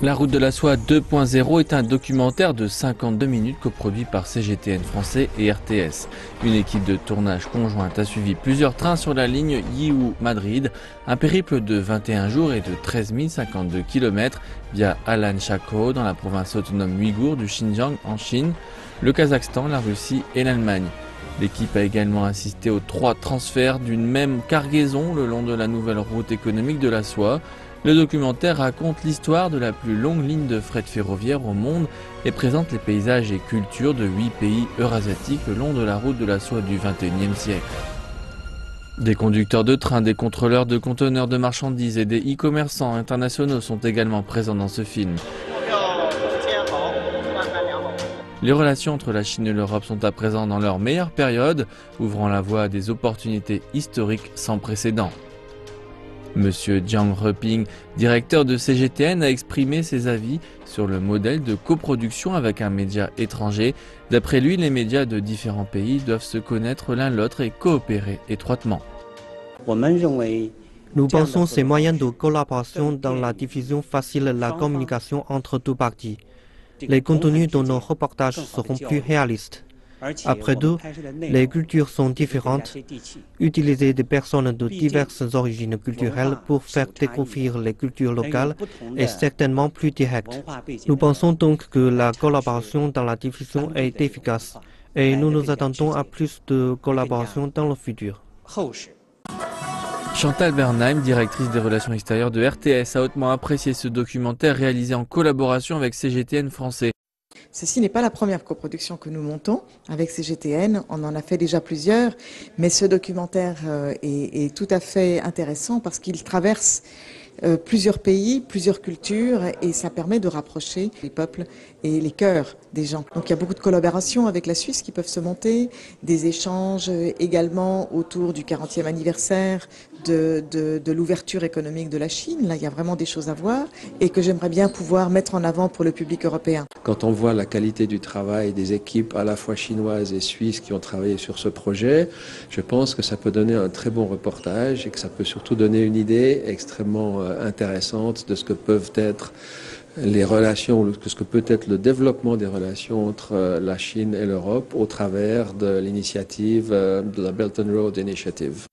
La route de la soie 2.0 est un documentaire de 52 minutes coproduit par CGTN français et RTS. Une équipe de tournage conjointe a suivi plusieurs trains sur la ligne Yiwu-Madrid, un périple de 21 jours et de 13 052 km via Alan Shakou dans la province autonome ouïghour du Xinjiang en Chine, le Kazakhstan, la Russie et l'Allemagne. L'équipe a également assisté aux 3 transferts d'une même cargaison le long de la nouvelle route économique de la soie. Le documentaire raconte l'histoire de la plus longue ligne de fret ferroviaire au monde et présente les paysages et cultures de 8 pays eurasiatiques le long de la route de la soie du XXIe siècle. Des conducteurs de train, des contrôleurs de conteneurs de marchandises et des e-commerçants internationaux sont également présents dans ce film. Les relations entre la Chine et l'Europe sont à présent dans leur meilleure période, ouvrant la voie à des opportunités historiques sans précédent. Monsieur Jiang Heping, directeur de CGTN, a exprimé ses avis sur le modèle de coproduction avec un média étranger. D'après lui, les médias de différents pays doivent se connaître l'un l'autre et coopérer étroitement. Nous pensons ces moyens de collaboration dans la diffusion facile la communication entre deux parties. Les contenus de nos reportages seront plus réalistes. Après tout, les cultures sont différentes. Utiliser des personnes de diverses origines culturelles pour faire découvrir les cultures locales est certainement plus direct. Nous pensons donc que la collaboration dans la diffusion est efficace et nous nous attendons à plus de collaboration dans le futur. Chantal Bernheim, directrice des relations extérieures de RTS, a hautement apprécié ce documentaire réalisé en collaboration avec CGTN français. Ceci n'est pas la première coproduction que nous montons avec CGTN, on en a fait déjà plusieurs, mais ce documentaire est tout à fait intéressant parce qu'il traverse plusieurs pays, plusieurs cultures et ça permet de rapprocher les peuples et les cœurs des gens. Donc il y a beaucoup de collaborations avec la Suisse qui peuvent se monter, des échanges également autour du 40e anniversaire de l'ouverture économique de la Chine. Là, il y a vraiment des choses à voir et que j'aimerais bien pouvoir mettre en avant pour le public européen. Quand on voit la qualité du travail des équipes à la fois chinoises et suisses qui ont travaillé sur ce projet, je pense que ça peut donner un très bon reportage et que ça peut surtout donner une idée extrêmement intéressante de ce que peuvent être les relations, ce que peut être le développement des relations entre la Chine et l'Europe au travers de l'initiative de la Belt and Road Initiative.